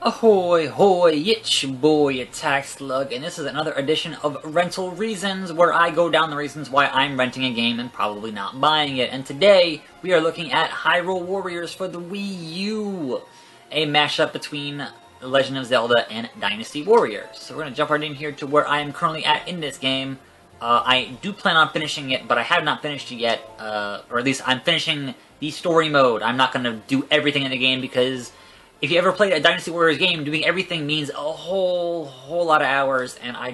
Ahoy hoy, it's your boy attackslug, and this is another edition of Rental Reasons, where I go down the reasons why I'm renting a game and probably not buying it. And today, we are looking at Hyrule Warriors for the Wii U, a mashup between Legend of Zelda and Dynasty Warriors. So we're going to jump right in here to where I am currently at in this game. I do plan on finishing it, but I have not finished it yet, or at least I'm finishing the story mode. I'm not going to do everything in the game because if you ever played a Dynasty Warriors game, doing everything means a whole lot of hours, and I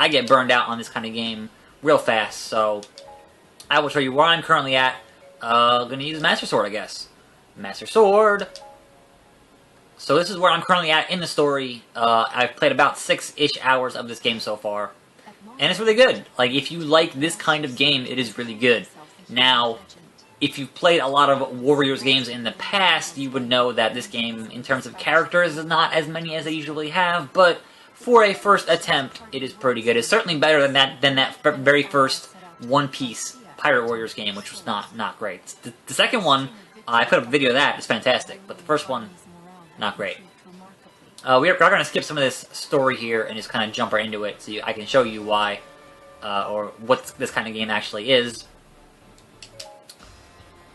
get burned out on this kind of game real fast, so I will show you where I'm currently at. Gonna use Master Sword, I guess. Master Sword! So this is where I'm currently at in the story. I've played about 6-ish hours of this game so far, and it's really good. Like, if you like this kind of game, it is really good. Now, if you've played a lot of Warriors games in the past, you would know that this game, in terms of characters, is not as many as they usually have, but for a first attempt, it is pretty good. It's certainly better than that very first One Piece Pirate Warriors game, which was not great. The second one, I put up a video of that, it's fantastic, but the first one, not great. We're going to skip some of this story here and just kind of jump right into it, so I can show you why, or what this kind of game actually is.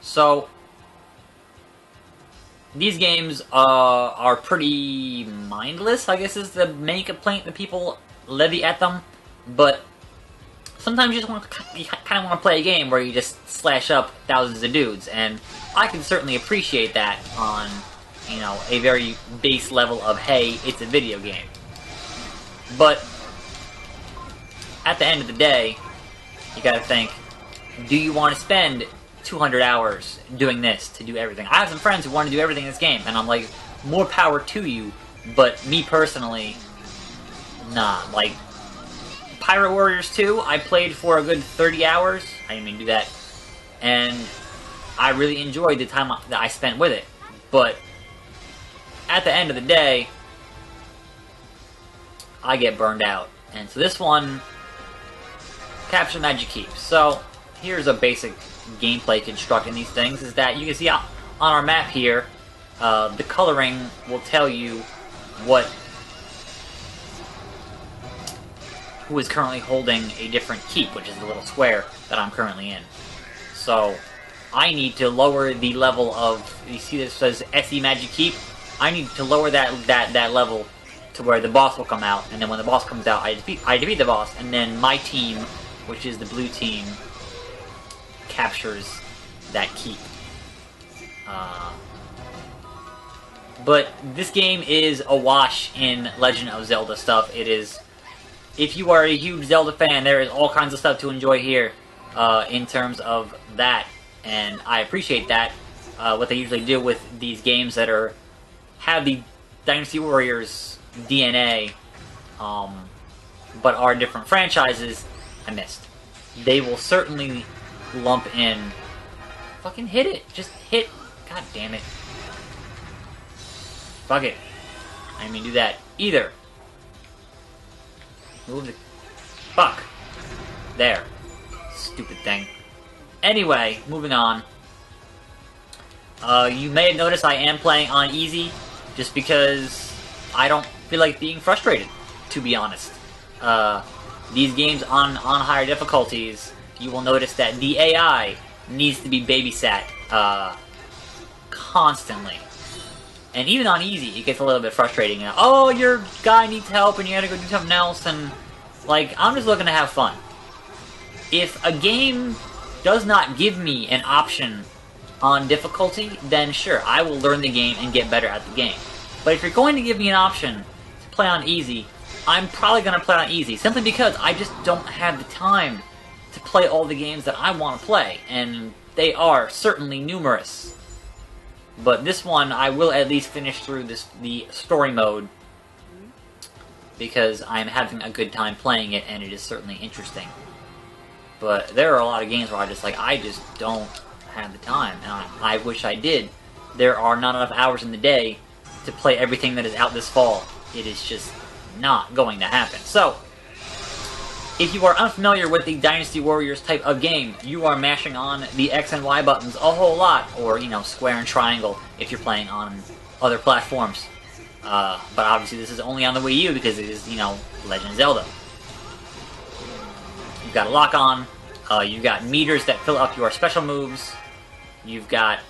So, these games are pretty mindless, I guess is the main complaint that people levy at them, but sometimes you just kind of want to play a game where you just slash up thousands of dudes, and I can certainly appreciate that on, you know, a very base level of, hey, it's a video game. But at the end of the day, you gotta think, do you want to spend 200 hours doing this to do everything? I have some friends who want to do everything in this game, and I'm like, more power to you, but me personally, nah. Like, Pirate Warriors 2, I played for a good 30 hours, I didn't mean to do that, and I really enjoyed the time that I spent with it, but at the end of the day, I get burned out. And so this one, capture magic keep. So, here's a basic gameplay constructing these things, is that you can see on our map here, the coloring will tell you who is currently holding a different keep, which is the little square that I'm currently in. So, I need to lower the level of, you see this says SE Magic Keep? I need to lower that level to where the boss will come out, and then when the boss comes out, I defeat the boss, and then my team, which is the blue team, captures that keep. But this game is awash in Legend of Zelda stuff. It is, if you are a huge Zelda fan, there is all kinds of stuff to enjoy here in terms of that, and I appreciate that. What they usually do with these games that have the Dynasty Warriors DNA, but are different franchises, I missed. They will certainly lump in. Fucking hit it. Just hit. God damn it. Fuck it. I didn't mean to do that either. Move the. Fuck. There. Stupid thing. Anyway, moving on. You may have noticed I am playing on easy, just because I don't feel like being frustrated, to be honest. These games on higher difficulties, you will notice that the AI needs to be babysat constantly. And even on easy, it gets a little bit frustrating. Oh, your guy needs help and you gotta go do something else, and like, I'm just looking to have fun. If a game does not give me an option on difficulty, then sure, I will learn the game and get better at the game. But if you're going to give me an option to play on easy, I'm probably going to play on easy, simply because I just don't have the time to play all the games that I want to play, and they are certainly numerous. But this one, I will at least finish through the story mode, because I'm having a good time playing it, and it is certainly interesting. But there are a lot of games where I just don't have the time, and I wish I did. There are not enough hours in the day to play everything that is out this fall. It is just not going to happen. So, if you are unfamiliar with the Dynasty Warriors type of game, you are mashing on the X and Y buttons a whole lot, or, you know, square and triangle if you're playing on other platforms. But obviously this is only on the Wii U because it is, you know, Legend of Zelda. You've got a lock-on, you've got meters that fill up your special moves, you've got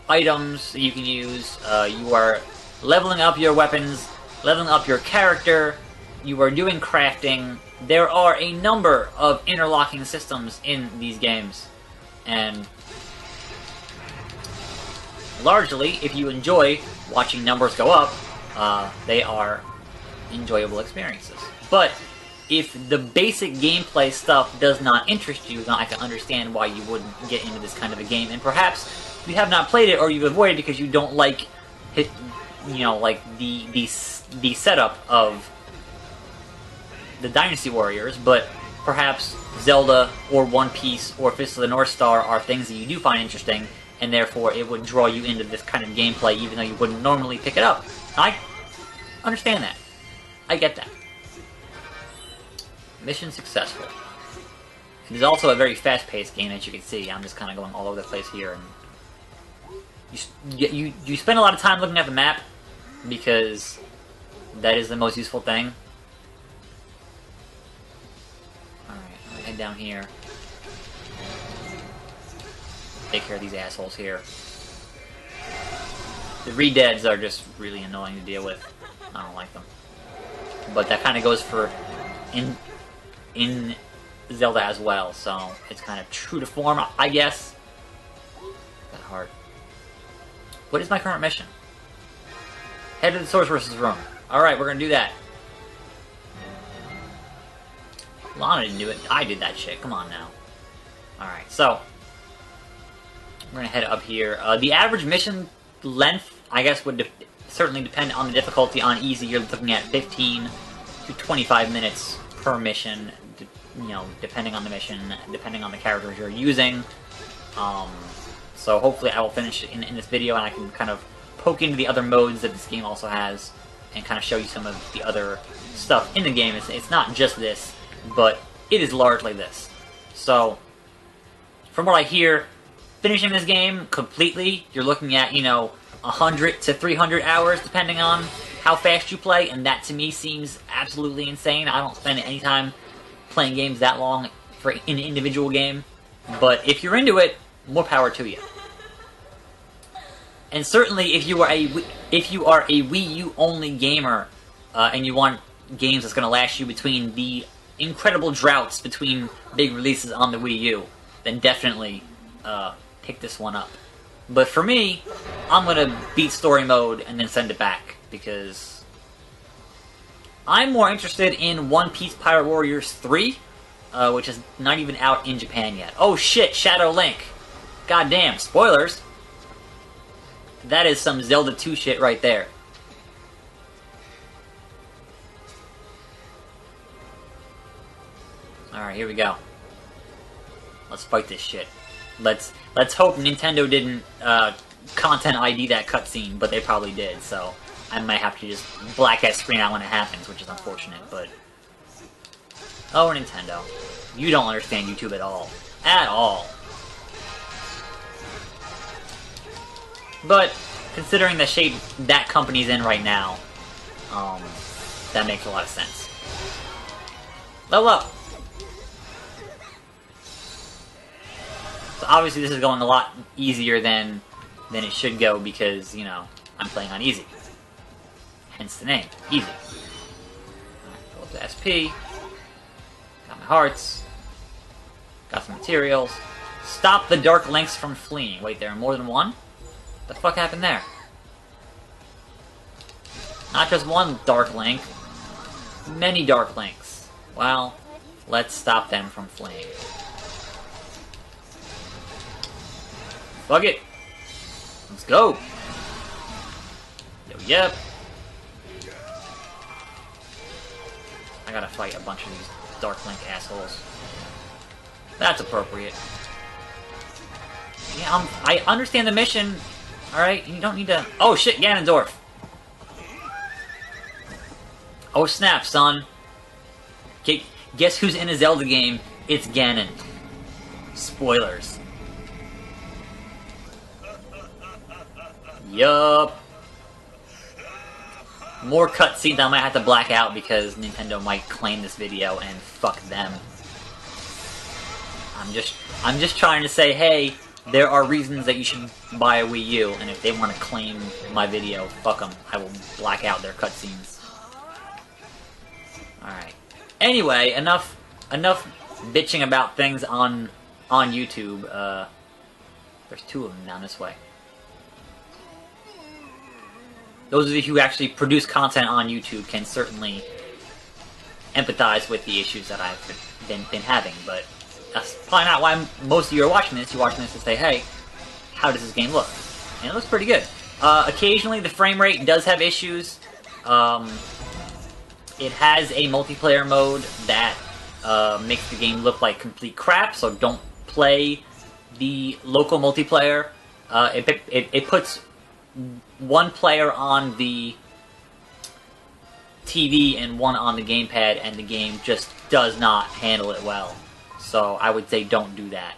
items that you can use, you are leveling up your weapons, leveling up your character, you are doing crafting. There are a number of interlocking systems in these games, and largely, if you enjoy watching numbers go up, they are enjoyable experiences. But if the basic gameplay stuff does not interest you, then I can understand why you wouldn't get into this kind of a game, and perhaps you have not played it or you've avoided it because you don't like it, you know, like the setup of the Dynasty Warriors, but perhaps Zelda or One Piece or Fist of the North Star are things that you do find interesting, and therefore it would draw you into this kind of gameplay even though you wouldn't normally pick it up. I understand that. I get that. Mission successful. It is also a very fast-paced game, as you can see. I'm just kind of going all over the place here, and you spend a lot of time looking at the map because that is the most useful thing. Alright, I'm gonna head down here. Take care of these assholes here. The re-deads are just really annoying to deal with. I don't like them. But that kind of goes for in Zelda as well, so it's kind of true to form, I guess. That hard. What is my current mission? Head to the sorceress's room. Alright, we're gonna do that. Lana didn't do it. I did that shit. Come on now. Alright, so we're gonna head up here. The average mission length, I guess, would certainly depend on the difficulty. On easy, you're looking at 15 to 25 minutes per mission, you know, depending on the mission, depending on the characters you're using. So hopefully I will finish it in this video, and I can kind of poke into the other modes that this game also has, and kind of show you some of the other stuff in the game. It's not just this, but it is largely this. So, from what I hear, finishing this game completely, you're looking at, you know, 100 to 300 hours, depending on how fast you play, and that to me seems absolutely insane. I don't spend any time playing games that long for an individual game, but if you're into it, more power to you. And certainly, if you are a Wii U only gamer, and you want games that's going to last you between the incredible droughts between big releases on the Wii U, then definitely pick this one up. But for me, I'm going to beat story mode and then send it back, because I'm more interested in One Piece Pirate Warriors 3, which is not even out in Japan yet. Oh shit, Shadow Link. Goddamn, spoilers. That is some Zelda 2 shit right there. Alright, here we go. Let's fight this shit. Let's hope Nintendo didn't content ID that cutscene, but they probably did, so I might have to just black that screen out when it happens, which is unfortunate, but... Oh, Nintendo. You don't understand YouTube at all. At all. But, considering the shape that company's in right now, that makes a lot of sense. Level up! So obviously this is going a lot easier than it should go because, you know, I'm playing on easy. Hence the name, easy. Alright, go up to SP. Got my hearts. Got some materials. Stop the Dark Links from fleeing. Wait, there are more than one? The fuck happened there? Not just one Dark Link. Many Dark Links. Well, let's stop them from fleeing. Fuck it. Let's go. Yo, yep. I gotta fight a bunch of these Dark Link assholes. That's appropriate. Yeah, I understand the mission. Alright, you don't need to... Oh shit, Ganondorf! Oh snap, son. Guess who's in a Zelda game? It's Ganon. Spoilers. Yup. more cutscenes I might have to black out because Nintendo might claim this video, and fuck them. I'm just trying to say, hey, there are reasons that you should buy a Wii U, and if they want to claim my video, fuck them. I will black out their cutscenes. Alright. Anyway, enough bitching about things on YouTube. There's two of them down this way. Those of you who actually produce content on YouTube can certainly empathize with the issues that I've been having, but that's probably not why most of you are watching this. You're watching this to say, hey, how does this game look? And it looks pretty good. Occasionally the frame rate does have issues. It has a multiplayer mode that makes the game look like complete crap, so don't play the local multiplayer. It puts one player on the TV and one on the gamepad, and the game just does not handle it well. So I would say don't do that.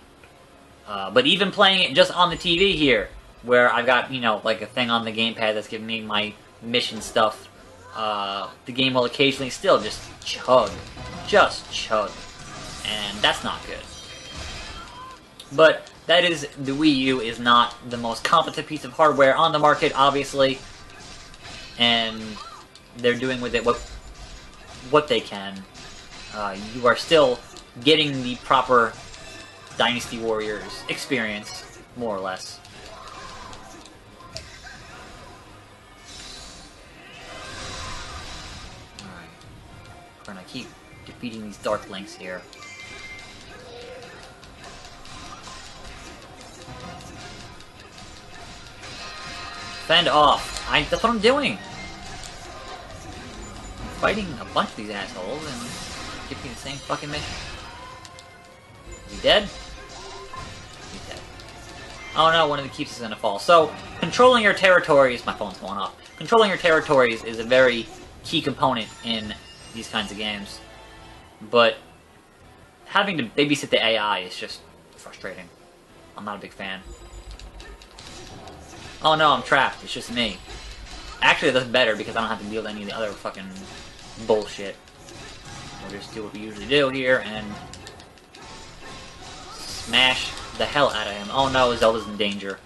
But even playing it just on the TV here, where I've got, you know, like a thing on the gamepad that's giving me my mission stuff, the game will occasionally still just chug. Just chug. And that's not good. But that is, the Wii U is not the most competent piece of hardware on the market, obviously. And they're doing with it what they can. You are still getting the proper Dynasty Warriors experience, more or less. Alright. We're gonna keep defeating these Dark Links here. Fend off. That's what I'm doing. I'm fighting a bunch of these assholes and give me the same fucking mission. Is he dead? He's dead. Oh no, one of the keeps is gonna fall. So, controlling your territories... My phone's going off. Controlling your territories is a very key component in these kinds of games. But having to babysit the AI is just frustrating. I'm not a big fan. Oh no, I'm trapped. It's just me. Actually, that's better because I don't have to deal with any of the other fucking bullshit. We'll just do what we usually do here and smash the hell out of him. Oh no, Zelda's in danger.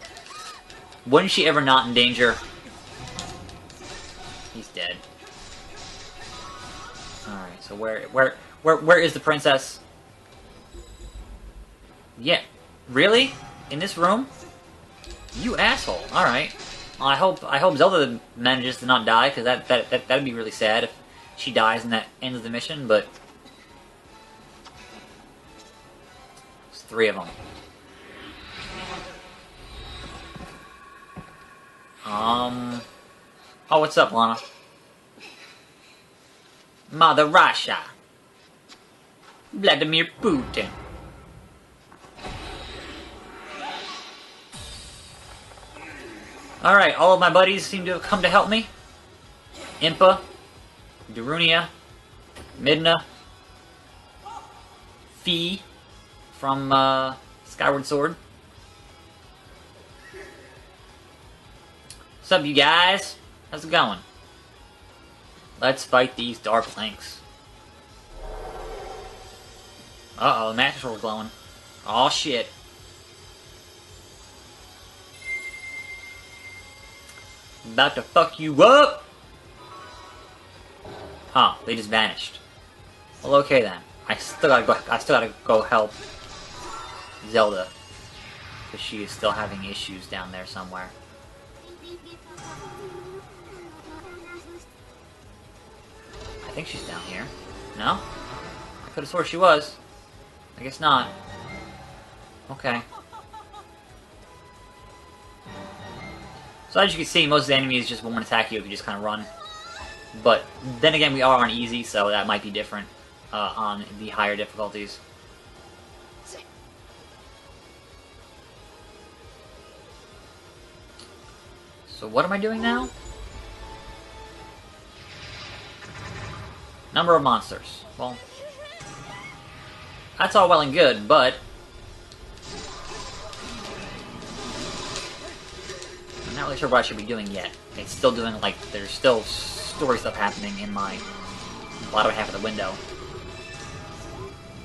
Wouldn't she ever not in danger? He's dead. Alright, so where is the princess? Yeah. Really? In this room? You asshole. Alright. Well, I hope Zelda manages to not die, because that'd be really sad if she dies and that ends the mission, but there's 3 of them. Oh, what's up, Lana? Mother Russia. Vladimir Putin. Alright, all of my buddies seem to have come to help me. Impa, Darunia, Midna, Fee from Skyward Sword. What's up, you guys? How's it going? Let's fight these Dark Links. Uh-oh, the Master Sword's glowing. Aw, shit. About to fuck you up! Huh, they just vanished. Well, okay then. I still gotta go help Zelda. Because she is still having issues down there somewhere. I think she's down here. No? I could have swore she was. I guess not. Okay. So as you can see, most of the enemies just won't attack you if you just kind of run. But then again, we are on easy, so that might be different on the higher difficulties. So what am I doing now? Number of monsters. Well, that's all well and good, but I'm not really sure what I should be doing yet. It's still doing, like, there's still story stuff happening in my bottom half of the window.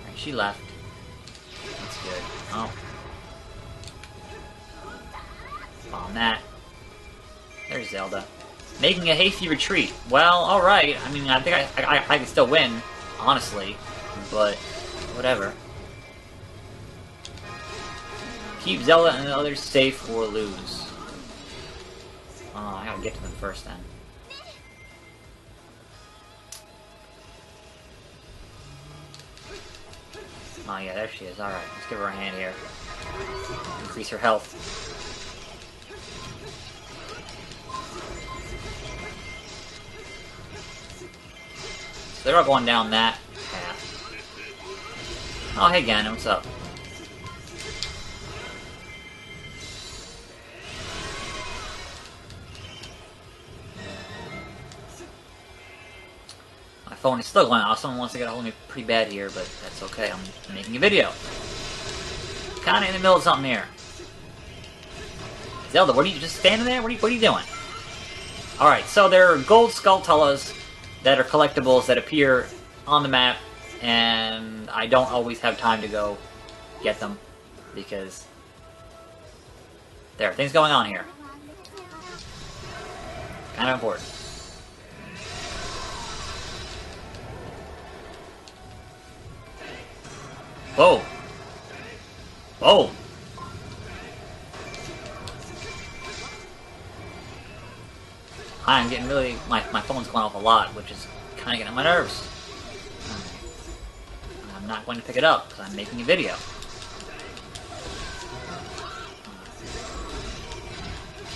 Alright, she left. That's good. Oh. Bomb that. There's Zelda. Making a hasty retreat. Well, alright. I mean, I think I can still win, honestly. But, whatever. Keep Zelda and the others safe or lose. Oh, I gotta get to them first then. Oh yeah, there she is. Alright, let's give her a hand here. Increase her health. So they're all going down that path. Oh, hey Ganon, what's up? My phone is still going off. Someone wants to get a hold of me pretty bad here, but that's okay. I'm making a video. Kinda in the middle of something here. Zelda, what are you just standing there? What are you doing? Alright, so there are gold skulltulas that are collectibles that appear on the map, and I don't always have time to go get them, because there are things going on here. Kind of important. Whoa! Whoa! I'm getting really... My phone's going off a lot, which is kind of getting on my nerves. I'm not going to pick it up, because I'm making a video.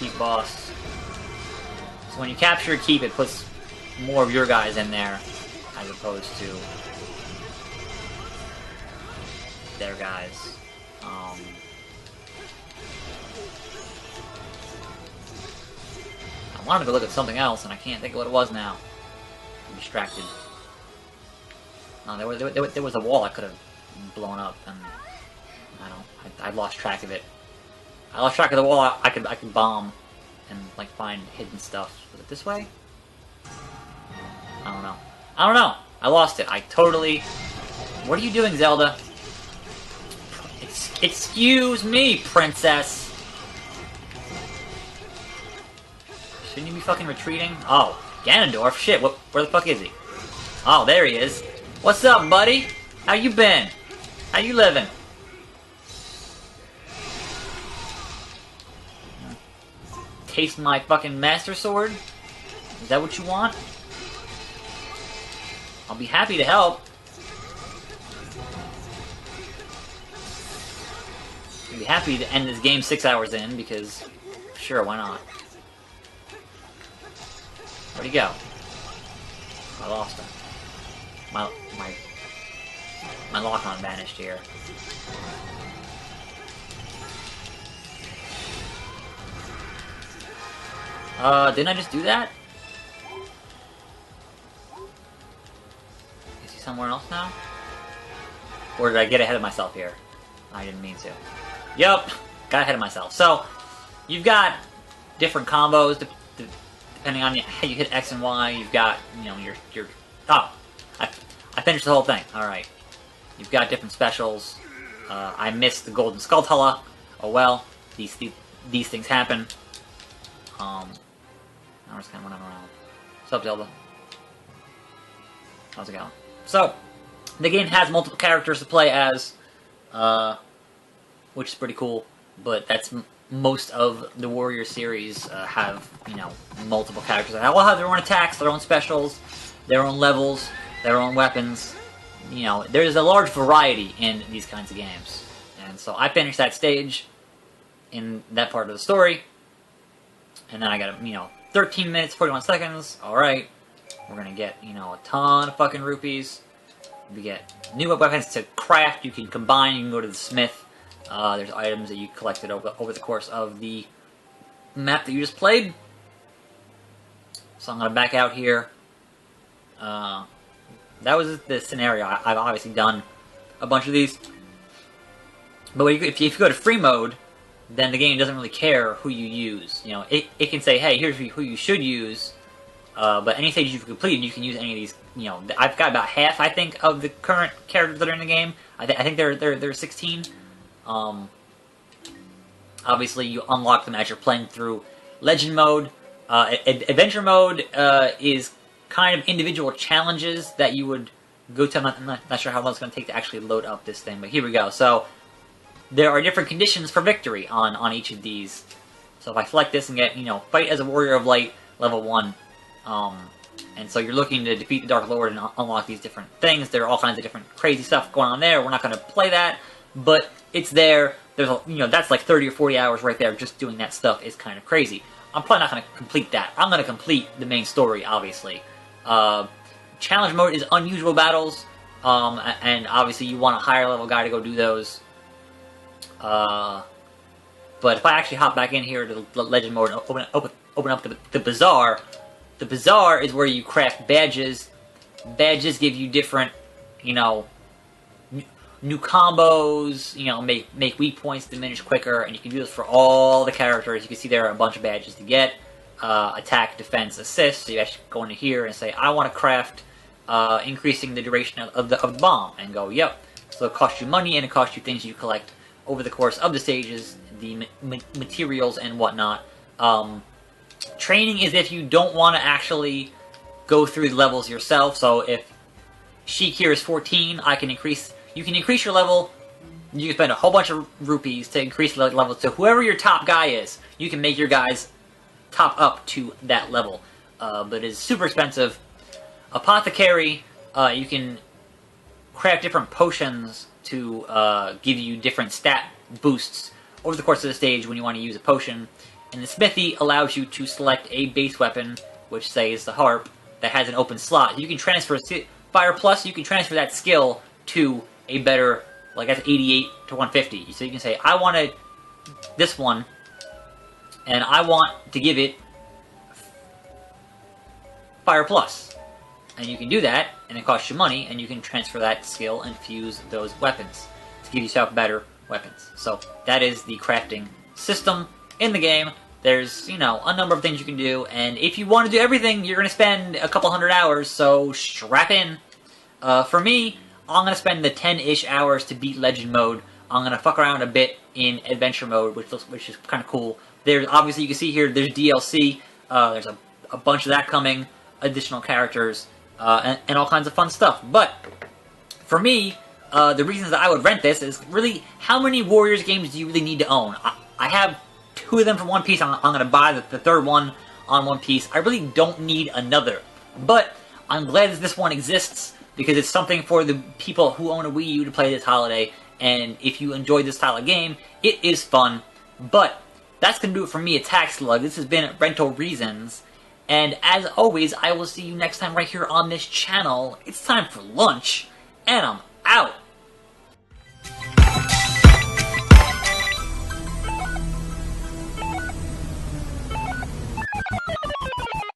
Keep boss. So when you capture a keep, it puts more of your guys in there, as opposed to their guys. I wanted to go look at something else, and I can't think of what it was now. I'm distracted. There was a wall I could have blown up, and I lost track of it. I lost track of the wall I could bomb and like find hidden stuff. Was it this way? I don't know. I don't know. I lost it. I totally. What are you doing, Zelda? Excuse me, princess. Shouldn't you be fucking retreating? Oh, Ganondorf. Shit. Where the fuck is he? Oh, there he is. What's up, buddy? How you been? How you living? Taste my fucking Master Sword? Is that what you want? I'll be happy to help. I'll be happy to end this game 6 hours in, because sure, why not? Where'd he go? I lost him. My lock-on vanished here. Didn't I just do that? Is he somewhere else now? Or did I get ahead of myself here? I didn't mean to. Yup! Got ahead of myself. So, you've got different combos depending on how you hit X and Y. You've got, you know, your... Oh! I finished the whole thing. Alright. You've got different specials. I missed the Golden Skulltula. Oh well. These things happen. I'm just kind of running around. What's up, Zelda? How's it going? So, the game has multiple characters to play as, which is pretty cool, but that's most of the Warrior series have, you know, multiple characters. They all have their own attacks, their own specials, their own levels, their own weapons. You know, there's a large variety in these kinds of games. And so I finished that stage in that part of the story, and then I got, you know, 13 minutes, 41 seconds. Alright. We're gonna get, you know, a ton of fucking rupees. We get new weapons to craft. You can combine. You can go to the smith. There's items that you collected over the course of the map that you just played. So I'm gonna back out here. That was the scenario. I've obviously done a bunch of these. But if you go to free mode, then the game doesn't really care who you use. You know, it can say, hey, here's who you should use. But any stage you've completed, you can use any of these. You know, I've got about half, I think, of the current characters that are in the game. I think they're 16. Obviously, you unlock them as you're playing through Legend mode. Adventure mode is kind of individual challenges that you would go to. I'm not sure how long it's going to take to actually load up this thing, but here we go. So there are different conditions for victory on each of these. So if I select this and get, you know, fight as a warrior of light, level 1. And so you're looking to defeat the Dark Lord and unlock these different things. There are all kinds of different crazy stuff going on there. We're not going to play that, but it's there. There's a, you know, that's like 30 or 40 hours right there. Just doing that stuff is kind of crazy. I'm probably not going to complete that. I'm going to complete the main story, obviously. Challenge mode is unusual battles, and obviously you want a higher level guy to go do those. But if I actually hop back in here to the Legend mode and open up the Bazaar, the Bazaar is where you craft badges. Badges give you different, you know, new combos, you know, make weak points diminish quicker, and you can do this for all the characters. You can see there are a bunch of badges to get. Attack, defense, assist. So you actually go into here and say, I want to craft increasing the duration of the bomb, and go, yep. So it costs you money, and it costs you things you collect over the course of the stages, the materials and whatnot. Training is if you don't want to actually go through the levels yourself. So if Sheik here is 14, you can increase your level. You can spend a whole bunch of rupees to increase the level. So whoever your top guy is, you can make your guys top up to that level. But it's super expensive. Apothecary, you can craft different potions to give you different stat boosts over the course of the stage when you want to use a potion. And the Smithy allows you to select a base weapon, which say is the harp, that has an open slot. You can transfer Fire Plus, you can transfer that skill to a better, like that's 88 to 150. So you can say, I wanted this one, and I want to give it Fire Plus. And you can do that, and it costs you money, and you can transfer that skill and fuse those weapons to give yourself better weapons. So that is the crafting system in the game. There's, you know, a number of things you can do, and if you want to do everything, you're going to spend a couple hundred hours, so strap in. For me, I'm going to spend the 10-ish hours to beat Legend mode. I'm going to fuck around a bit in Adventure mode, which is kind of cool. There's, obviously, you can see here, there's DLC, there's a bunch of that coming, additional characters, and all kinds of fun stuff. But, for me, the reasons that I would rent this is really, how many Warriors games do you really need to own? I have 2 of them for One Piece. I'm going to buy the 3rd one on One Piece. I really don't need another. But I'm glad that this one exists, because it's something for the people who own a Wii U to play this holiday. And if you enjoy this style of game, it is fun. But that's going to do it for me, attackslug. This has been Rental Reasons. And as always, I will see you next time right here on this channel. It's time for lunch, and I'm out.